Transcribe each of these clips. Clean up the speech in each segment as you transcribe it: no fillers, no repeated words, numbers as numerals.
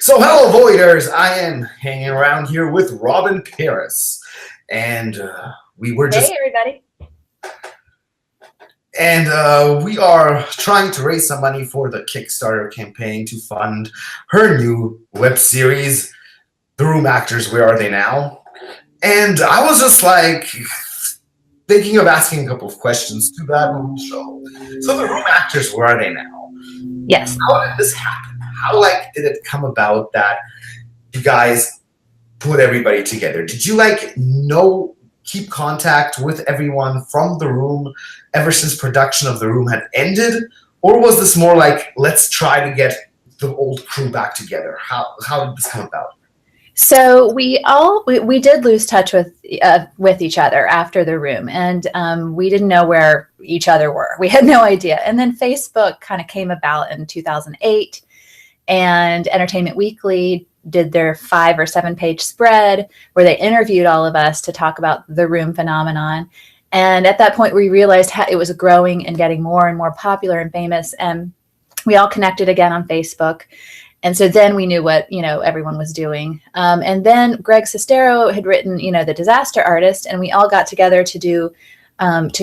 So hello, Voiders! I am hanging around here with Robyn Paris, and we were just... Hey, everybody. And we are trying to raise some money for the Kickstarter campaign to fund her new web series, The Room Actors, Where Are They Now? And I was just like thinking of asking a couple of questions to that little show. So The Room Actors, Where Are They Now? Yes. How did this happen? How did it come about that you guys put everybody together? Did you keep contact with everyone from The Room ever since production of The Room had ended? Or was this more like, let's try to get the old crew back together? How did this come about? So we did lose touch with each other after The Room, and we didn't know where each other were. We had no idea. And then Facebook kind of came about in 2008, and Entertainment Weekly did their 5 or 7 page spread where they interviewed all of us to talk about the Room phenomenon. And at that point, we realized how it was growing and getting more and more popular and famous. And we all connected again on Facebook. And so then we knew what, everyone was doing. And then Greg Sestero had written, The Disaster Artist, and we all got together to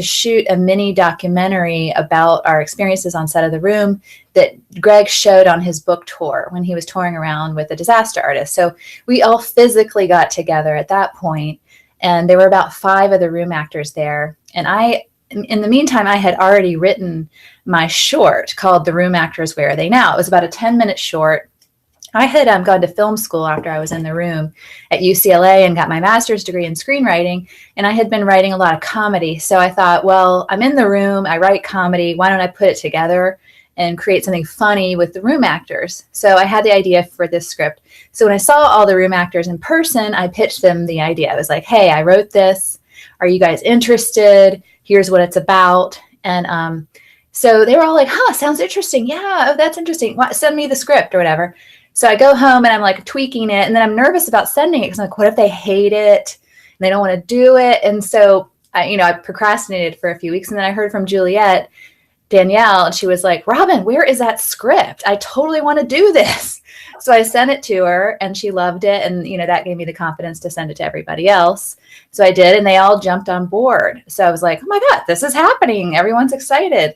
shoot a mini documentary about our experiences on set of The Room that Greg showed on his book tour when he was touring around with The Disaster Artist. So we all physically got together at that point, and there were about 5 of The Room actors there. And in the meantime, I had already written my short called The Room Actors, Where Are They Now? It was about a 10-minute short. I had gone to film school after I was in The Room at UCLA and got my master's degree in screenwriting. And I had been writing a lot of comedy. So I thought, well, I'm in The Room, I write comedy. Why don't I put it together and create something funny with The Room actors? So I had the idea for this script. So when I saw all The Room actors in person, I pitched them the idea. I was like, hey, I wrote this. Are you guys interested? Here's what it's about. And so they were all like, sounds interesting. Yeah, that's interesting. Send me the script or whatever. So I go home and I'm like tweaking it, and then I'm nervous about sending it because I'm like, what if they hate it and they don't want to do it? And so I procrastinated for a few weeks, and then I heard from Danielle, and she was like, Robyn, where is that script? I totally want to do this. So I sent it to her, and she loved it, and that gave me the confidence to send it to everybody else. So I did, and they all jumped on board. So I was like, oh my God, this is happening. Everyone's excited.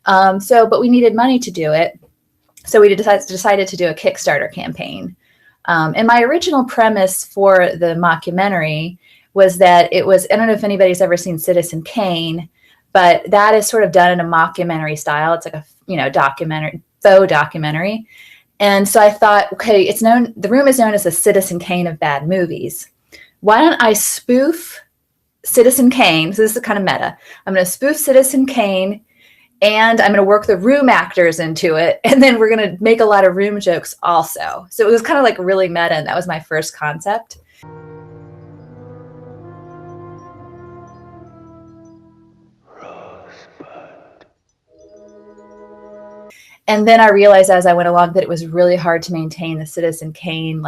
But we needed money to do it. So we decided to do a Kickstarter campaign. And my original premise for the mockumentary was that it was, I don't know if anybody's ever seen Citizen Kane, but that is sort of done in a mockumentary style. It's like a, faux documentary. And so I thought, okay, The Room is known as the Citizen Kane of bad movies. Why don't I spoof Citizen Kane? So this is kind of meta. I'm going to spoof Citizen Kane, and I'm going to work the Room actors into it. And then we're going to make a lot of Room jokes also. So it was kind of like really meta. And that was my first concept. Rosebud. And then I realized as I went along that it was really hard to maintain the Citizen Kane,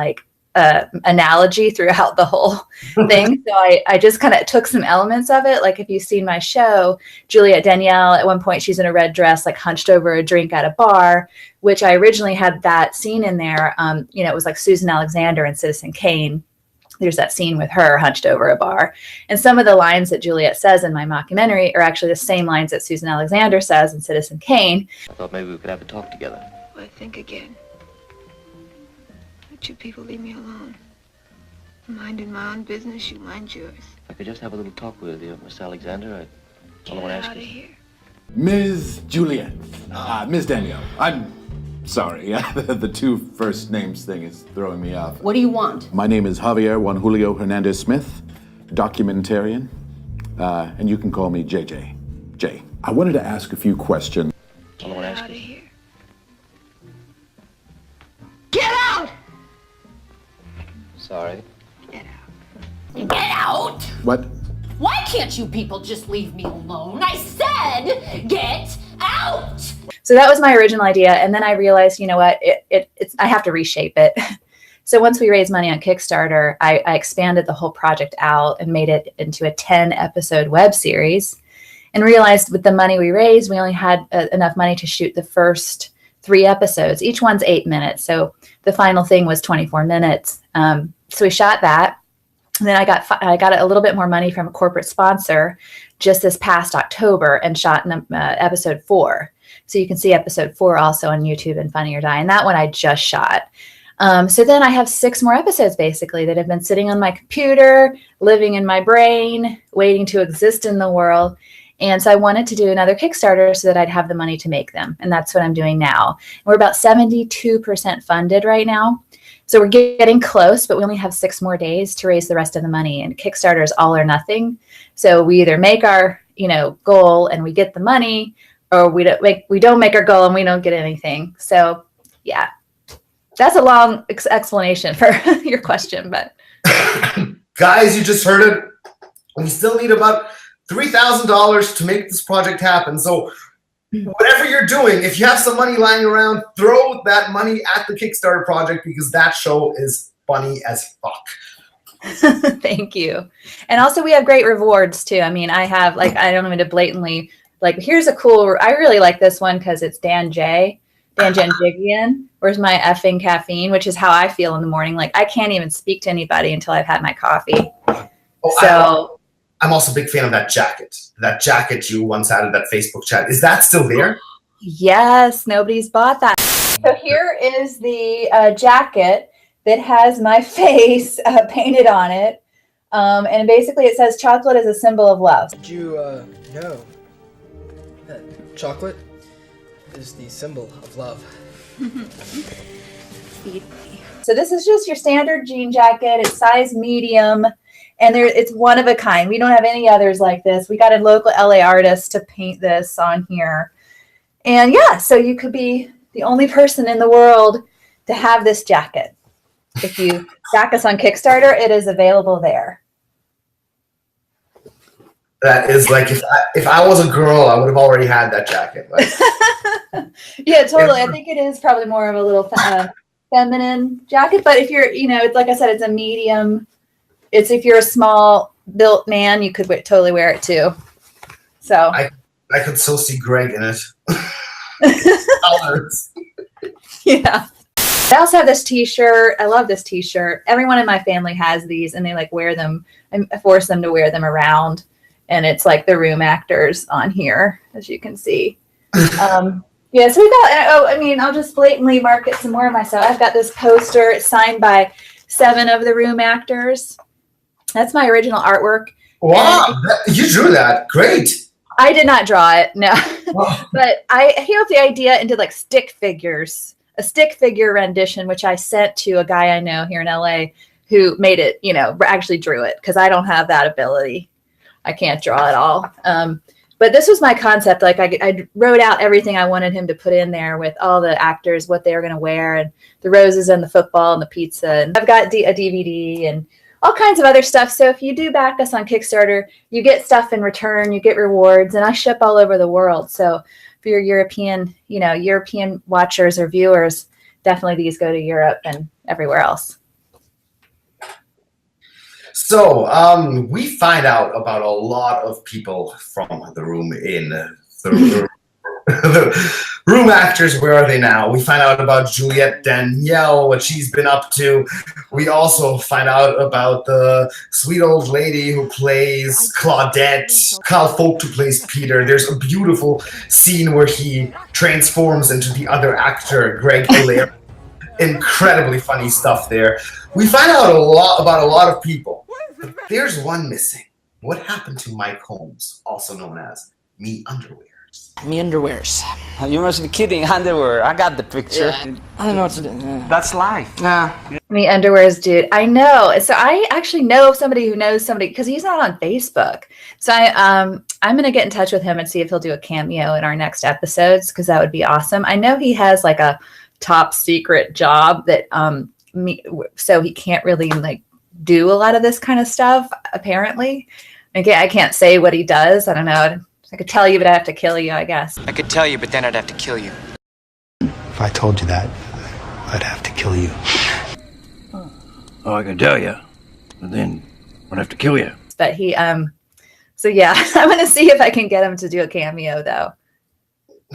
analogy throughout the whole thing. So I just kind of took some elements of it. Like if you've seen my show, Danielle, at one point, she's in a red dress, like hunched over a drink at a bar, which I originally had that scene in there. It was like Susan Alexander in Citizen Kane. There's that scene with her hunched over a bar. And some of the lines that Juliet says in my mockumentary are actually the same lines that Susan Alexander says in Citizen Kane. I thought maybe we could have a talk together. Well, think again. Let you people leave me alone. I'm minding my own business, you mind yours. If I could just have a little talk with you, Miss Alexander. All I want to ask Get out of you. here. Ms. Juliet. Ms. Danielle. I'm sorry. The 2 first names thing is throwing me off. What do you want? My name is Javier Juan Julio Hernandez Smith, documentarian. And you can call me JJ. Jay. I wanted to ask a few questions. All I want to ask Out of you. here. Get out! Sorry. Get out. Get out! What? Why can't you people just leave me alone? I said, get out! So that was my original idea. And then I realized, you know what, I have to reshape it. So once we raised money on Kickstarter, I expanded the whole project out and made it into a 10-episode web series, and realized with the money we raised, we only had enough money to shoot the first 3 episodes. Each one's 8 minutes. So the final thing was 24 minutes. So we shot that. And then I got a little bit more money from a corporate sponsor just this past October and shot episode 4. So you can see episode 4 also on YouTube and Funny or Die. And that one I just shot. So then I have 6 more episodes basically that have been sitting on my computer, living in my brain, waiting to exist in the world. And so I wanted to do another Kickstarter so that I'd have the money to make them. And that's what I'm doing now. We're about 72% funded right now. So we're getting close, but we only have 6 more days to raise the rest of the money. And Kickstarter is all or nothing. So we either make our, goal and we get the money, or we don't make our goal and we don't get anything. So yeah, that's a long explanation for your question, but guys, you just heard it. We still need about $3,000 to make this project happen. So whatever you're doing, if you have some money lying around, throw that money at the Kickstarter project because that show is funny as fuck. Thank you. And also we have great rewards too. I mean, I have I don't mean to blatantly here's a cool, I really like this one because it's Dan Janjigian. Where's my effing caffeine, which is how I feel in the morning. I can't even speak to anybody until I've had my coffee. So I'm also a big fan of that jacket. That jacket you once had in that Facebook chat. Is that still there? Yes, nobody's bought that. So here is the jacket that has my face painted on it. And basically it says chocolate is a symbol of love. Did you know that chocolate is the symbol of love? Feed me. So this is just your standard jean jacket. It's size medium. And it's one of a kind. We don't have any others like this. We got a local LA artist to paint this on here. And yeah, so you could be the only person in the world to have this jacket. If you back us on Kickstarter, it is available there. That is if I was a girl, I would have already had that jacket. Yeah, totally. I think it is probably more of a little feminine jacket. But if you're, like I said, it's a medium. It's if you're a small built man, you could totally wear it too. So I could so see Greg in it. Yeah. I also have this t-shirt. I love this t-shirt. Everyone in my family has these and they wear them. I force them to wear them around. And it's the room actors on here, as you can see. Yeah, so we got, I'll just blatantly market some more of myself. I've got this poster. It's signed by 7 of the room actors. That's my original artwork. Wow, you drew that. Great. I did not draw it, no. Wow. But I came up with the idea into stick figures, a stick figure rendition, which I sent to a guy I know here in LA who made it, actually drew it because I don't have that ability. I can't draw at all. But this was my concept. I wrote out everything I wanted him to put in there with all the actors, what they were going to wear, and the roses and the football and the pizza. And I've got a DVD and all kinds of other stuff. So if you do back us on Kickstarter, you get stuff in return, you get rewards, and I ship all over the world. So for your European watchers or viewers, definitely these go to Europe and everywhere else. So we find out about a lot of people from the room in the room actors. Where are they now? We find out about Juliette Danielle, what she's been up to. We also find out about the sweet old lady who plays Claudette, Kyle Vogt who plays Peter. There's a beautiful scene where he transforms into the other actor, Greg Hilaire. Incredibly funny stuff there. We find out about a lot of people. But there's one missing. What happened to Mike Holmes, also known as Me Underwears? Me Underwears. You must be kidding. Underwear. I got the picture. Yeah. I don't know what to do. Yeah. That's life. Yeah. Me Underwears, dude. I know. So I actually know somebody who knows somebody because he's not on Facebook. So I'm gonna get in touch with him and see if he'll do a cameo in our next episodes because that would be awesome. I know he has a top secret job that so he can't really do a lot of this kind of stuff apparently. Again, I can't say what he does. I don't know. I could tell you, but I'd have to kill you, I guess. I could tell you, but then I'd have to kill you. If I told you that, I'd have to kill you. Oh, I can tell you, but then I'd have to kill you. But he, so yeah, I'm going to see if I can get him to do a cameo though.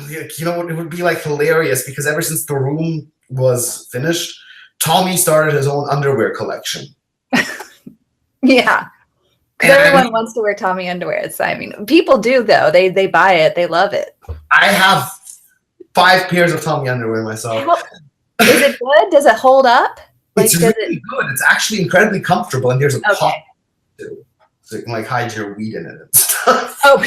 you know, it would be like hilarious because ever since The Room was finished, Tommy started his own underwear collection. Yeah. Because everyone wants to wear Tommy underwear. I mean, people do though. They buy it. They love it. I have 5 pairs of Tommy underwear myself. Is it good? Does it hold up? It's really good. It's actually incredibly comfortable, and there's a pocket too, so you can like hide your weed in it and stuff. Oh,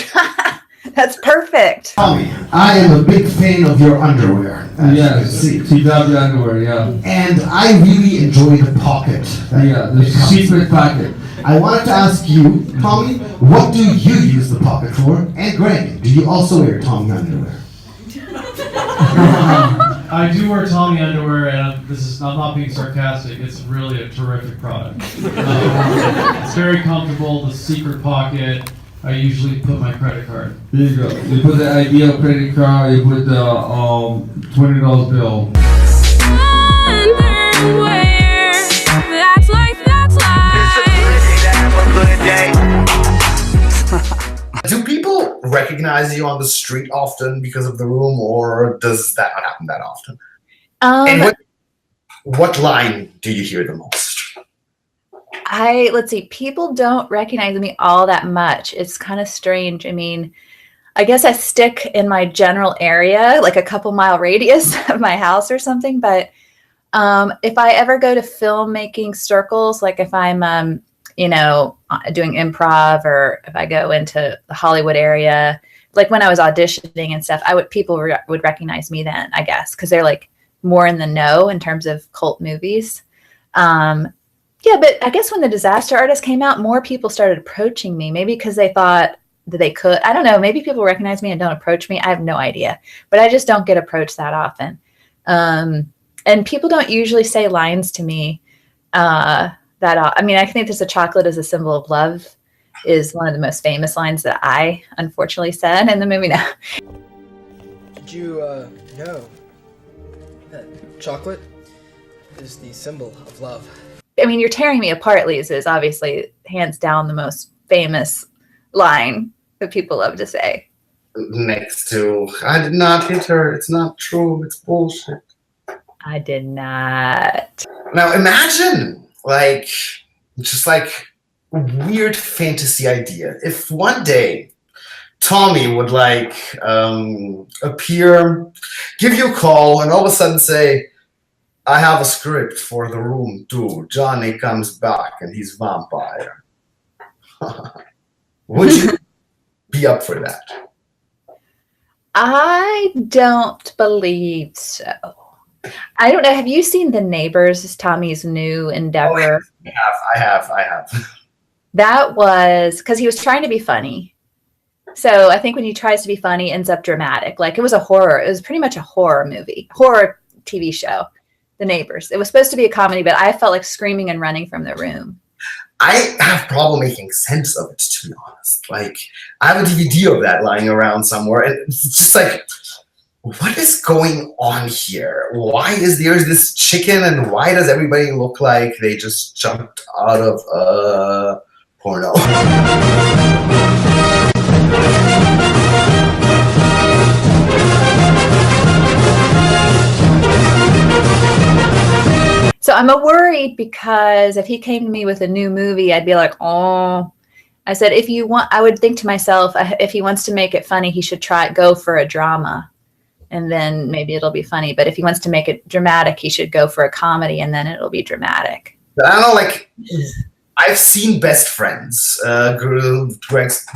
that's perfect. Tommy, I am a big fan of your underwear. Yeah, she loves the underwear, yeah. And I really enjoy the pocket. Yeah, the secret pocket. I wanted to ask you, Tommy, what do you use the pocket for? And Greg, do you also wear Tommy underwear? I do wear Tommy underwear, and I'm not being sarcastic. It's really a terrific product. It's very comfortable. The secret pocket. I usually put my credit card. There you go. You put the ideal credit card. You put the $20 bill. That's life. That's life. Do people recognize you on the street often because of The Room, or does that not happen that often? And what line do you hear the most? Let's see, people don't recognize me all that much. It's kind of strange. I mean, I guess I stick in my general area, like a couple mile radius of my house or something. But if I ever go to filmmaking circles, like if I'm, you know, doing improv, or if I go into the Hollywood area, like when I was auditioning and stuff, people would recognize me then, I guess, because they're like more in the know in terms of cult movies. Yeah, but I guess when The Disaster Artist came out, more people started approaching me, maybe because they thought that they could. I don't know. Maybe people recognize me and don't approach me. I have no idea. But I just don't get approached that often. And people don't usually say lines to me I mean, I think there's a chocolate as a symbol of love is one of the most famous lines that I unfortunately said in the movie now. Did you know that chocolate is the symbol of love? I mean, You're Tearing Me Apart, Lisa, is obviously hands down the most famous line that people love to say. Next to, I did not hit her. It's not true. It's bullshit. I did not. Now imagine, like, just like a weird fantasy idea. If one day Tommy would like appear, give you a call, and all of a sudden say, I have a script for The Room too. Johnny comes back and he's vampire. Would you be up for that? I don't believe so. I don't know. Have you seen The Neighbors, Tommy's new endeavor? Oh, I have. That was because he was trying to be funny. So I think when he tries to be funny, it ends up dramatic. Like it was pretty much a horror movie, horror TV show, The Neighbors. It was supposed to be a comedy, but I felt like screaming and running from the room. I have problem making sense of it, to be honest. Like, I have a DVD of that lying around somewhere, and it's just like, what is going on here? Why is there's this chicken, and why does everybody look like they just jumped out of porno? So I'm worried because if he came to me with a new movie, I'd be like, oh. I said, I would think to myself, if he wants to make it funny, he should go for a drama. And then maybe it'll be funny. But if he wants to make it dramatic, he should go for a comedy, and then it'll be dramatic. But I don't know, like, I've seen Best Friends, Greg's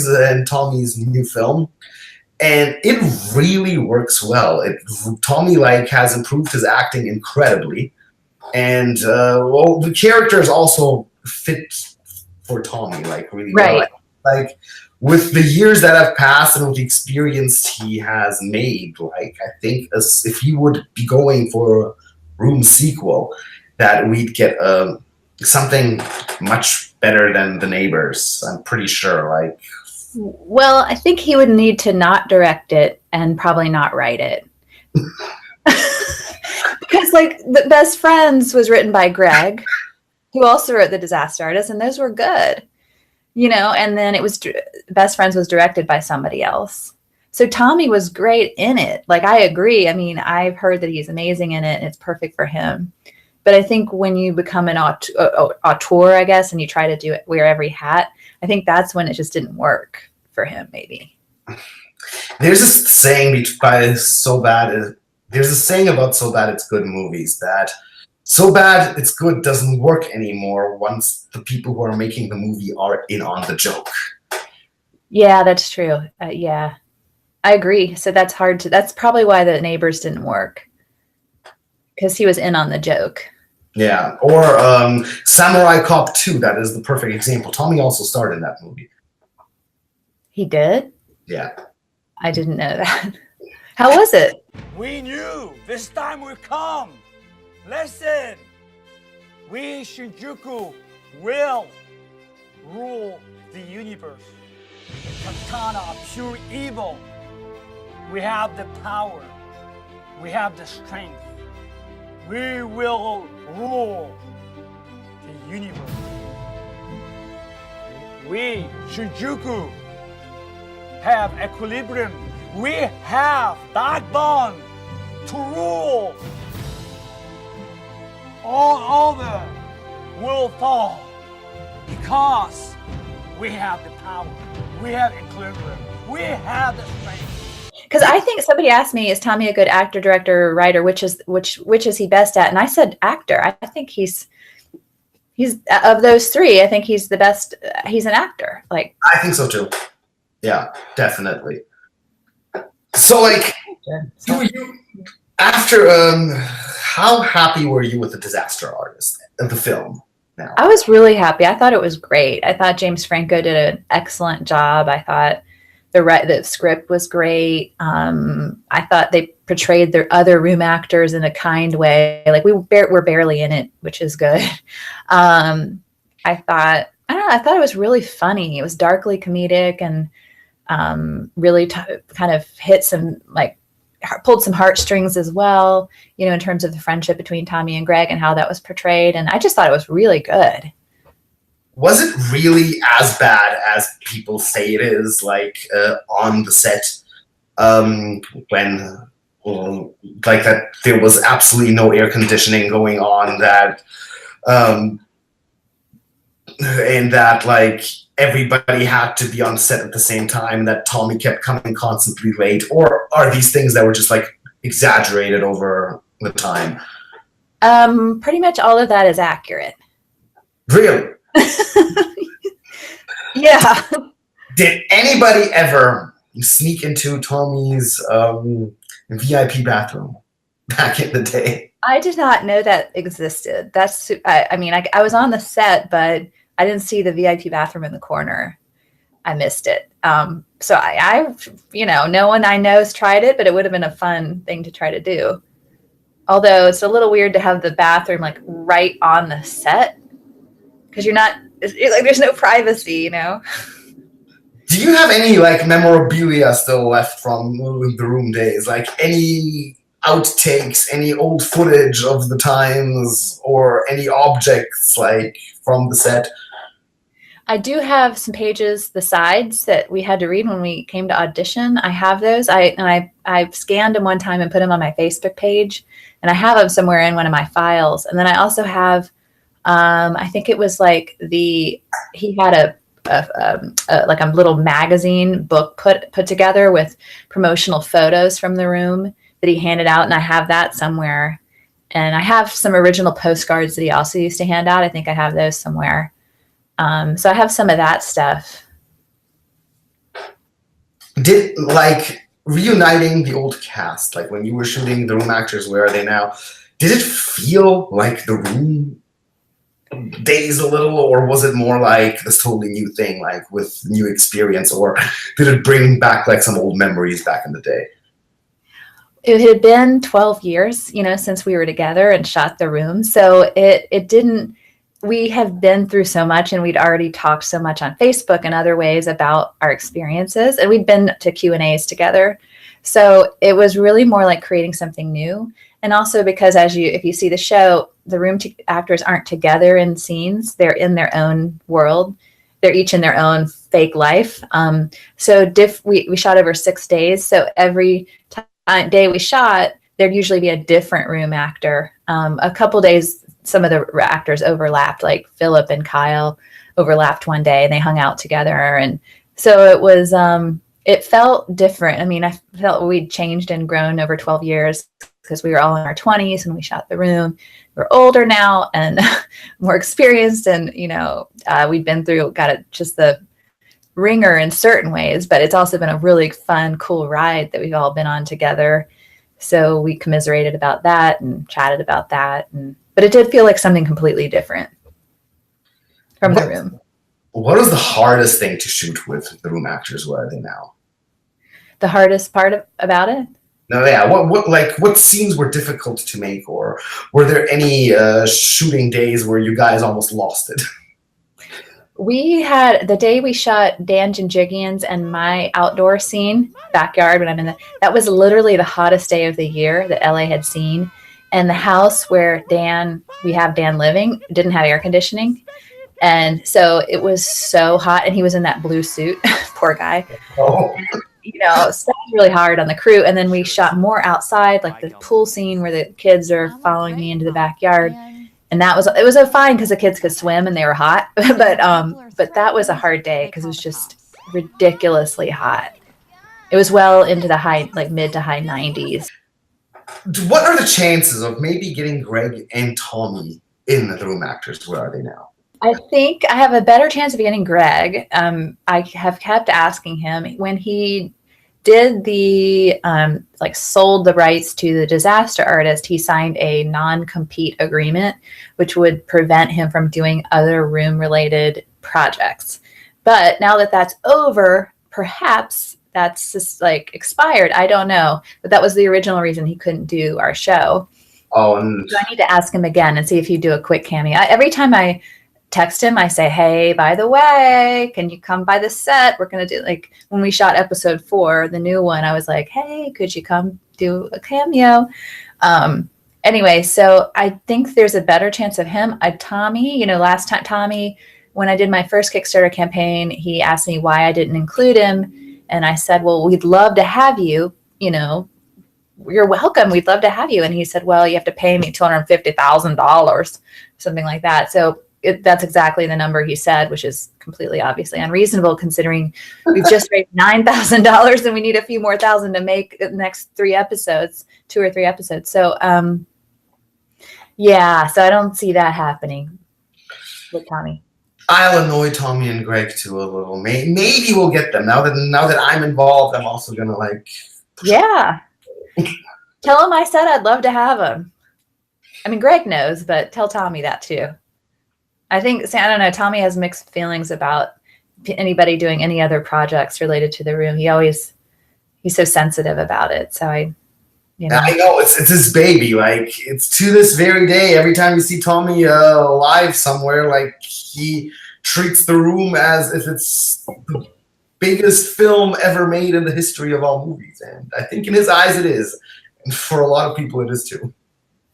and Tommy's new film. And it really works well. Tommy, like, has improved his acting incredibly. And the characters also fit for Tommy, like, really well. Like with the years that have passed and with the experience he has made, like, I think if he would be going for a Room sequel, that we'd get something much better than The Neighbors. I'm pretty sure. Like, well, I think he would need to not direct it and probably not write it. Because, like, The Best Friends was written by Greg, who also wrote The Disaster Artist, and those were good, you know. And then Best Friends was directed by somebody else. So Tommy was great in it. Like, I agree. I mean, I've heard that he's amazing in it and it's perfect for him. But I think when you become an auteur, I guess, and you try to wear every hat, I think that's when it just didn't work for him, maybe. There's this saying by So Bad. There's a saying about So Bad It's Good movies that So Bad It's Good doesn't work anymore once the people who are making the movie are in on the joke. Yeah, that's true. Yeah, I agree. So that's hard to. That's probably why The Neighbors didn't work, because he was in on the joke. Yeah, or Samurai Cop 2. That is the perfect example. Tommy also starred in that movie. He did? Yeah. I didn't know that. How was it? We knew this time would come. Listen, we Shinjuku will rule the universe. The katana of pure evil. We have the power. We have the strength. We will rule the universe. We Shinjuku have equilibrium. We have backbone to rule. All other will fall because we have the power. We have equilibrium. We have the strength. Because I think somebody asked me, is Tommy a good actor, director, writer? Which is he best at? And I said actor. I think he's of those three. I think he's the best. He's an actor. Like, I think so too. Yeah, definitely. So, like, how happy were you with The Disaster Artist, the film? Now, I was really happy. I thought it was great. I thought James Franco did an excellent job. I thought the script was great. I thought they portrayed their other room actors in a kind way. Like, we're barely in it, which is good. I thought it was really funny. It was darkly comedic and really kind of hit some, like, pulled some heartstrings as well, you know, in terms of the friendship between Tommy and Greg and how that was portrayed. And I just thought it was really good. Was it really as bad as people say it is, like, on the set, when, like, that there was absolutely no air conditioning going on, that, and that, like, everybody had to be on set at the same time, that Tommy kept coming constantly late? Or are these things that were just, like, exaggerated over the time? Pretty much all of that is accurate. Really? Yeah. Did anybody ever sneak into Tommy's VIP bathroom back in the day? I did not know that existed. I mean, I was on the set, but I didn't see the VIP bathroom in the corner. I missed it. So I you know, no one I know has tried it, but it would have been a fun thing to try to do. Although it's a little weird to have the bathroom, like, right on the set, because like, there's no privacy, you know? Do you have any, like, memorabilia still left from the room days? Like, any outtakes, any old footage of the times, or any objects, like, from the set? I do have some pages, the sides that we had to read when we came to audition. I have those. I scanned them one time and put them on my Facebook page, and I have them somewhere in one of my files. And then I also have, I think it was like he had like a little magazine book put together with promotional photos from the room that he handed out, and I have that somewhere. And I have some original postcards that he also used to hand out. I think I have those somewhere. So I have some of that stuff. Did, like, reuniting the old cast, like when you were shooting The Room actors, where are they now? Did it feel like The Room days a little, or was it more like this totally new thing, like with new experience, or did it bring back, like, some old memories back in the day? It had been 12 years, you know, since we were together and shot The Room. So it didn't, we have been through so much, and we'd already talked so much on Facebook and other ways about our experiences, and we'd been to Q&As together. So it was really more like creating something new. And also because if you see the show, the room actors aren't together in scenes. They're in their own world. They're each in their own fake life. So we shot over 6 days. So every day we shot, there'd usually be a different room actor. A couple days, some of the actors overlapped, like Philip and Kyle overlapped one day and they hung out together. And so it was, it felt different. I mean, I felt we'd changed and grown over 12 years because we were all in our 20s when we shot The Room. We're older now and more experienced, and we'd been through, just the ringer in certain ways, but it's also been a really fun, cool ride that we've all been on together. So we commiserated about that and chatted about that, but it did feel like something completely different from The Room. What was the hardest thing to shoot with The Room actors? Where are they now? The hardest part about it? No, yeah. What scenes were difficult to make, or were there any shooting days where you guys almost lost it? We had the day we shot Dan Jinjigian's and my outdoor scene, backyard when I'm in that was literally the hottest day of the year that LA had seen. And the house where we have Dan living didn't have air conditioning. And so it was so hot, and he was in that blue suit, poor guy. Oh. So really hard on the crew. And then we shot more outside, like the pool scene where the kids are following me into the backyard. And it was fine because the kids could swim and they were hot. but that was a hard day because it was just ridiculously hot. It was well into the mid to high 90s. What are the chances of maybe getting Greg and Tommy in The Room actors? Where are they now? I think I have a better chance of getting Greg. I have kept asking him when he did the sold the rights to The Disaster Artist. He signed a non-compete agreement, which would prevent him from doing other room-related projects. But now that that's over, perhaps that's just expired. I don't know. But that was the original reason he couldn't do our show. Oh, and so I need to ask him again and see if he'd do a quick cameo. Every time I text him, I say, hey, by the way, can you come by the set? We're going to do, when we shot episode 4, the new one, I was like, hey, could you come do a cameo? Anyway, so I think there's a better chance of him. Tommy, last time, Tommy, when I did my first Kickstarter campaign, he asked me why I didn't include him. And I said, well, we'd love to have you, you're welcome. We'd love to have you. And he said, well, you have to pay me $250,000, something like that. So that's exactly the number he said, which is completely obviously unreasonable considering we've just raised $9,000 and we need a few more thousand to make the next 2 or 3 episodes. So, so I don't see that happening with Tommy. I'll annoy Tommy and Greg too a little. Maybe we'll get them now that I'm involved. I'm also gonna Yeah. Tell him I said I'd love to have him. I mean, Greg knows, but tell Tommy that too. I think, I don't know, Tommy has mixed feelings about anybody doing any other projects related to The Room. He's so sensitive about it. So I know it's his baby. It's to this very day, every time you see Tommy live somewhere, he treats The Room as if it's the biggest film ever made in the history of all movies. And I think in his eyes it is. And for a lot of people it is too.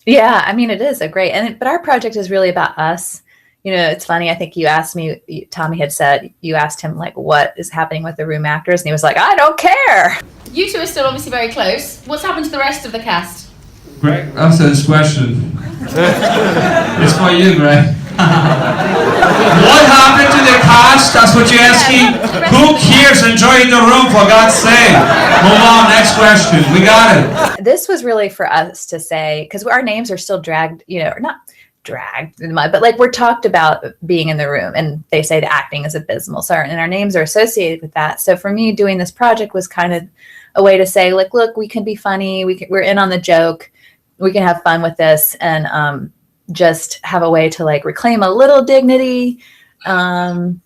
Yeah, I mean, it is but our project is really about us. It's funny. I think you asked me, Tommy had said, you asked him what is happening with The Room actors. And he was like, I don't care. You two are still obviously very close. What's happened to the rest of the cast? Greg, answer this question. It's for you, Greg. What happened to the cast? That's what you're asking? Who cares? Enjoy The Room, for God's sake. Move on, next question. We got it. This was really for us to say, because our names are still dragged, not dragged in the mud, but we're talked about being in The Room, and they say the acting is abysmal. So, and our names are associated with that. So for me, doing this project was kind of a way to say, look, we can be funny. We're in on the joke. We can have fun with this, and just have a way to reclaim a little dignity, and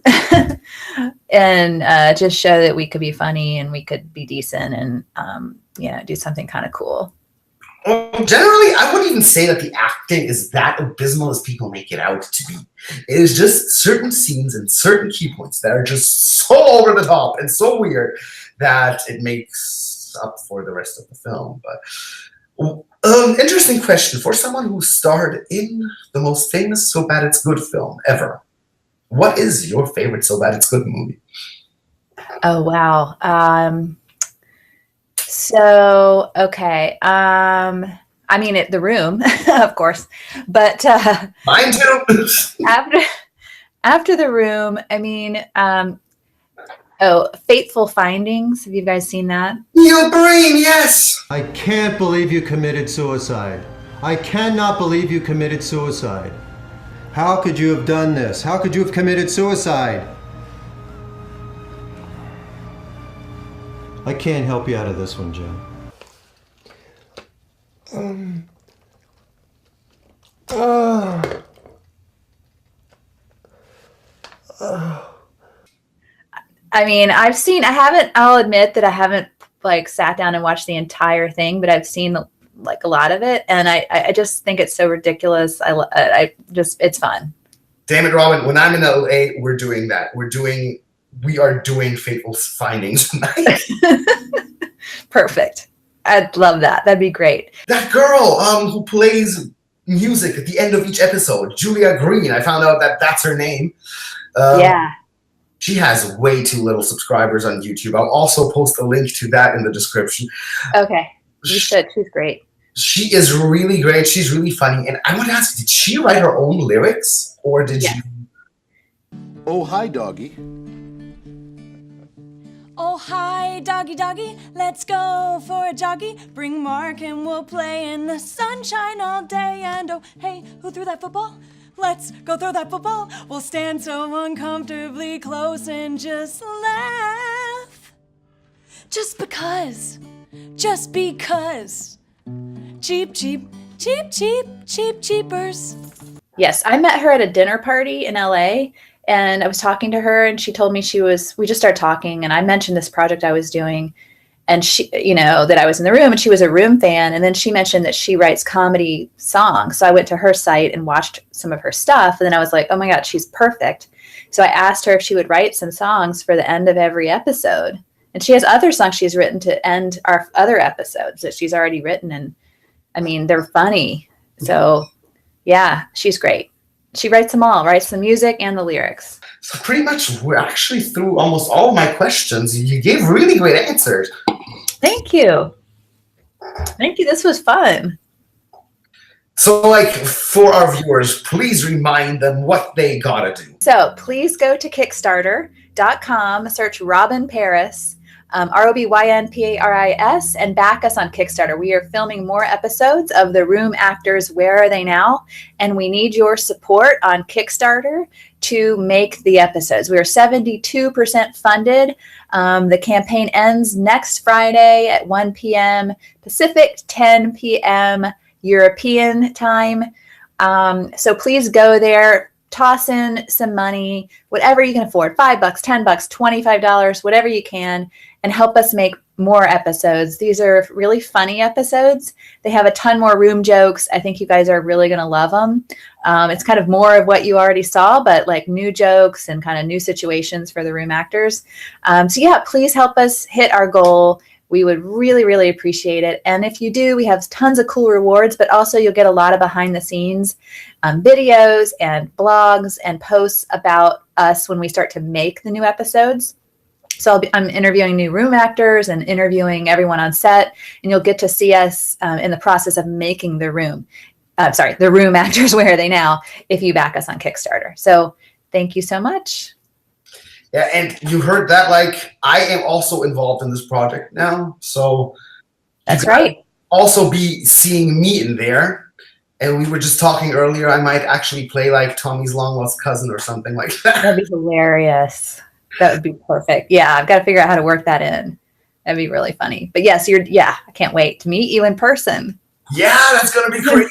just show that we could be funny and we could be decent and do something kind of cool. Generally, I wouldn't even say that the acting is that abysmal as people make it out to be. It is just certain scenes and certain key points that are just so over the top and so weird that it makes up for the rest of the film. But interesting question for someone who starred in the most famous So Bad It's Good film ever. What is your favorite So Bad It's Good movie? Oh, wow. So, okay. I mean, the room, of course, but mine too. after the room, I mean, Fateful Findings. Have you guys seen that? Your brain, yes. I can't believe you committed suicide. I cannot believe you committed suicide. How could you have done this? How could you have committed suicide? I can't help you out of this one, Jim. I mean, I'll admit that I haven't like sat down and watched the entire thing, but I've seen like a lot of it. And I just think it's so ridiculous. It's fun. Damn it, Robyn. When I'm in LA, we're doing that. We are doing Fateful Findings tonight. Perfect. I'd love that. That'd be great. That girl who plays music at the end of each episode, Julia Green. I found out that that's her name. Yeah. She has way too little subscribers on YouTube. I'll also post a link to that in the description. Okay. You should. She's great. She is really great. She's really funny. And I want to ask, did she write her own lyrics? Or did you? Oh, hi, doggy. Oh, hi, doggy, doggy, let's go for a joggy. Bring Mark and we'll play in the sunshine all day. And oh, hey, who threw that football? Let's go throw that football. We'll stand so uncomfortably close and just laugh. Just because. Just because. Cheap, cheap, cheap, cheap, cheap, cheapers. Yes, I met her at a dinner party in LA. And I was talking to her and she told me we just started talking and I mentioned this project I was doing and she, that I was in the room and she was a Room fan. And then she mentioned that she writes comedy songs. So I went to her site and watched some of her stuff. And then I was like, oh my God, she's perfect. So I asked her if she would write some songs for the end of every episode. And she has other songs she's written to end our other episodes that she's already written. And I mean, they're funny. So yeah, she's great. She writes them all, writes the music and the lyrics. So pretty much we're actually through almost all of my questions. You gave really great answers. Thank you. Thank you. This was fun. So like for our viewers, please remind them what they gotta do. So please go to Kickstarter.com, search Robyn Paris, ROBYNPARIS, and back us on Kickstarter. We are filming more episodes of The Room Actors Where Are They Now? And we need your support on Kickstarter to make the episodes. We are 72% funded. The campaign ends next Friday at 1 p.m. Pacific, 10 p.m. European time. So please go there. Toss in some money, whatever you can afford, $5, $10, $25, whatever you can, and help us make more episodes. These are really funny episodes. They have a ton more room jokes. I think you guys are really going to love them. It's kind of more of what you already saw, but like new jokes and kind of new situations for the room actors. So yeah, please help us hit our goal. We would really, really appreciate it. And if you do, we have tons of cool rewards, but also you'll get a lot of behind the scenes videos and blogs and posts about us when we start to make the new episodes. So I'm interviewing new room actors and interviewing everyone on set, and you'll get to see us in the process of making the room. The Room Actors Where Are They Now? If you back us on Kickstarter. So thank you so much. Yeah, and you heard that, like, I am also involved in this project now. So that's right. Also be seeing me in there. And we were just talking earlier, I might actually play like Tommy's long lost cousin or something like that. That'd be hilarious. That would be perfect. Yeah, I've got to figure out how to work that in. That'd be really funny. But yes, I can't wait to meet you in person. Yeah, that's going to be crazy.